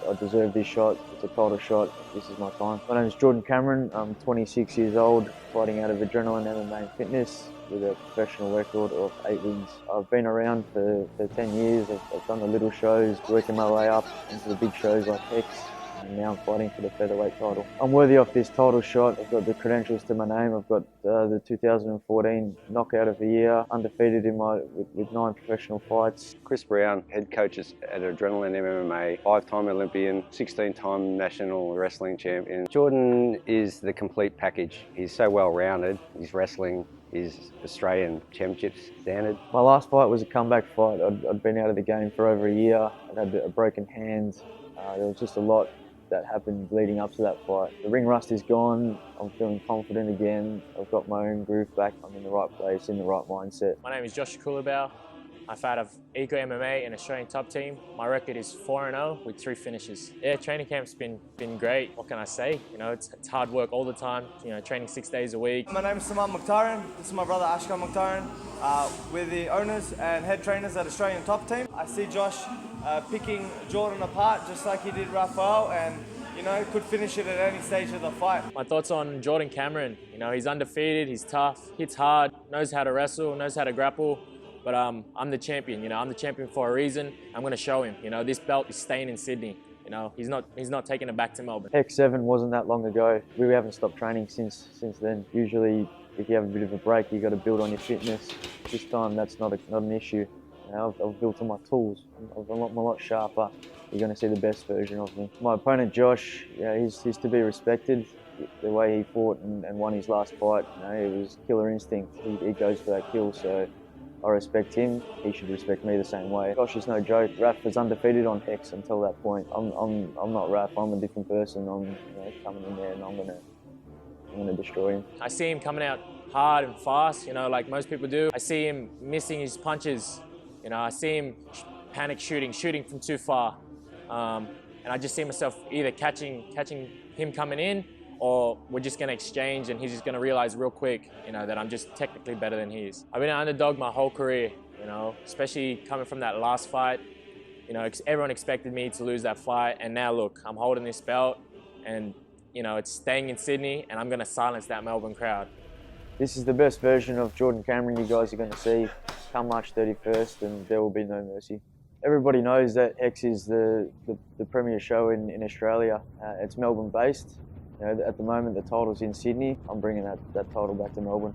I deserve this shot. It's a title shot. This is my time. My name is Jordan Cameron. I'm 26 years old, fighting out of Adrenaline MMA and Fitness with a professional record of 8 wins. I've been around for 10 years. I've done the little shows, working my way up into the big shows like Hex, and now I'm fighting for the featherweight title. I'm worthy of this title shot. I've got the credentials to my name. I've got the 2014 knockout of the year, undefeated with 9 professional fights. Chris Brown, head coach at Adrenaline MMA, 5-time Olympian, 16-time national wrestling champion. Jordan is the complete package. He's so well-rounded. His wrestling is Australian Championships standard. My last fight was a comeback fight. I'd been out of the game for over a year. I'd had a broken hand. There was just a lot that happened leading up to that fight. The ring rust is gone. I'm feeling confident again. I've got my own groove back. I'm in the right place, in the right mindset. My name is Josh Kulabau. I fight of Eco MMA, an Australian top team. My record is 4-0 with 3 finishes. Yeah, training camp's been great. What can I say? You know, it's hard work all the time. You know, training 6 days a week. My name is Saman Mukhtaran. This is my brother Ashkan Mukhtaran. We're the owners and head trainers at Australian top team. I see Josh picking Jordan apart just like he did Rafael, and you know, could finish it at any stage of the fight. My thoughts on Jordan Cameron. You know, he's undefeated, he's tough, hits hard, knows how to wrestle, knows how to grapple. But I'm the champion, you know, I'm the champion for a reason. I'm gonna show him, you know, this belt is staying in Sydney. You know, he's not taking it back to Melbourne. X7 wasn't that long ago. We haven't stopped training since then. Usually, if you have a bit of a break, you got to build on your fitness. This time, that's not an issue. You know, I've built on my tools. I'm a lot sharper. You're going to see the best version of me. My opponent, Josh, yeah, he's to be respected. The way he fought and won his last fight, you know, it was killer instinct. He goes for that kill, so I respect him. He should respect me the same way. Josh is no joke. Raf was undefeated on Hex until that point. I'm not Raf. I'm a different person. I'm coming in there and I'm gonna destroy him. I see him coming out hard and fast, you know, like most people do. I see him missing his punches. You know, I see him panic shooting from too far. And I just see myself either catching him coming in, or we're just gonna exchange and he's just gonna realize real quick, you know, that I'm just technically better than he is. I've been an underdog my whole career, you know, especially coming from that last fight. You know, everyone expected me to lose that fight, and now look, I'm holding this belt and, you know, it's staying in Sydney, and I'm gonna silence that Melbourne crowd. This is the best version of Jordan Cameron you guys are gonna see come March 31st, and there will be no mercy. Everybody knows that Hex is the premier show in Australia. It's Melbourne based. You know, at the moment the title's in Sydney. I'm bringing that title back to Melbourne.